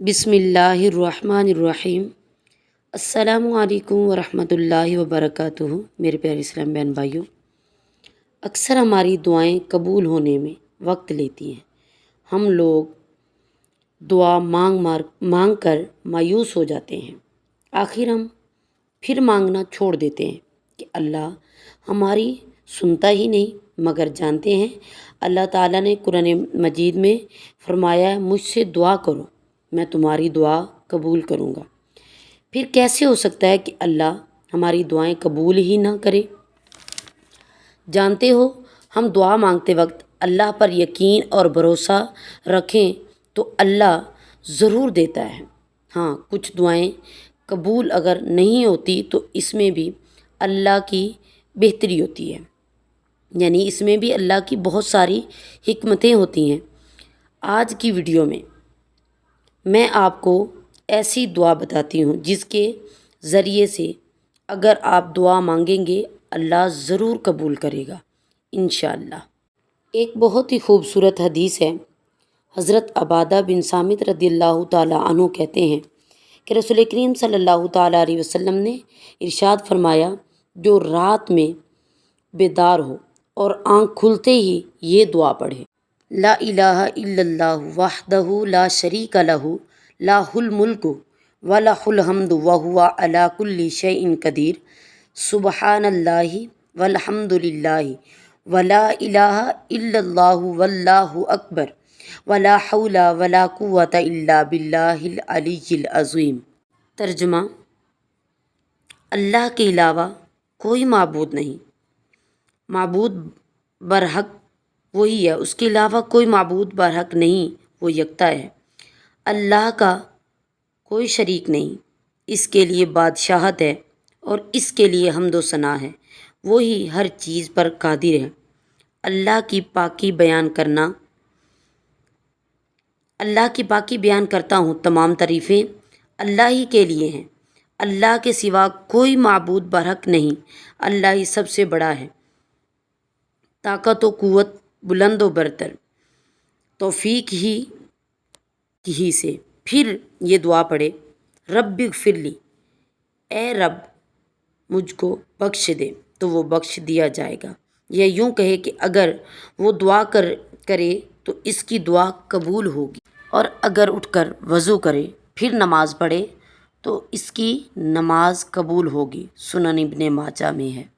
बिस्मिल्लाहिर्रहमानिर्रहीम। अस्सलामुअलैकुम वरहमतुल्लाहि वबरकातुहू। मेरे प्यारे इस्लाम बहन भाइयों, अक्सर हमारी दुआएं कबूल होने में वक्त लेती हैं। हम लोग दुआ मांग कर मायूस हो जाते हैं। आखिर हम फिर मांगना छोड़ देते हैं कि अल्लाह हमारी सुनता ही नहीं। मगर जानते हैं, अल्लाह ताला ने कुरान मजीद में फरमाया है, मुझसे दुआ करो, मैं तुम्हारी दुआ कबूल करूँगा। फिर कैसे हो सकता है कि अल्लाह हमारी दुआएं कबूल ही ना करे? जानते हो, हम दुआ मांगते वक्त अल्लाह पर यकीन और भरोसा रखें तो अल्लाह ज़रूर देता है। हाँ, कुछ दुआएं कबूल अगर नहीं होती तो इसमें भी अल्लाह की बेहतरी होती है, यानी इसमें भी अल्लाह की बहुत सारी हिकमतें होती हैं। आज की वीडियो में मैं आपको ऐसी दुआ बताती हूँ जिसके ज़रिए से अगर आप दुआ मांगेंगे अल्लाह ज़रूर कबूल करेगा इंशाअल्लाह। एक बहुत ही खूबसूरत हदीस है। हज़रत अबादा बिन सामित रदियल्लाहु ताला अन्हु कहते हैं कि रसूल करीम सल्लल्लाहु ताला अलैहि वसल्लम ने इरशाद फरमाया, जो रात में बेदार हो और आँख खुलते ही ये दुआ पढ़े, ला इलाहा इल्लल्लाहु वहदहु ला शरीका लहु लाहुल मुल्कु व लहुल हम्दु व हुवा अला कुल्ली शैइन कदीर, सुबहानल्लाहि वल्हम्दुलिल्लाहि व ला इलाहा इल्लल्लाहु वल्लाहु अकबर व ला हौला व ला कुव्वता इल्ला बिल्लाहिल अलिय्यिल अज़ीम। तर्जुमा, अल्लाह के अलावा कोई माबूद नहीं, माबूद बरहक वही है, उसके अलावा कोई माबूद बरहक नहीं, वो यकता है। अल्लाह का कोई शरीक नहीं, इसके लिए बादशाहत है और इसके लिए हम्दो सना है, वही हर चीज़ पर कादिर है। अल्लाह की पाकी बयान करता हूँ, तमाम तारीफ़ें अल्लाह ही के लिए हैं। अल्लाह के सिवा कोई माबूद बरहक नहीं, अल्लाह ही सबसे बड़ा है, ताकत व कुव्वत बुलंद व बरतर, तौफीक ही से। फिर ये दुआ पढ़े, रब्बिग़फिरली, ए रब मुझको बख्श दे, तो वो बख्श दिया जाएगा। यह यूँ कहे कि अगर वो दुआ करे तो इसकी दुआ कबूल होगी, और अगर उठकर वज़ू करे फिर नमाज़ पढ़े तो इसकी नमाज कबूल होगी। सुनन इब्ने माजा में है।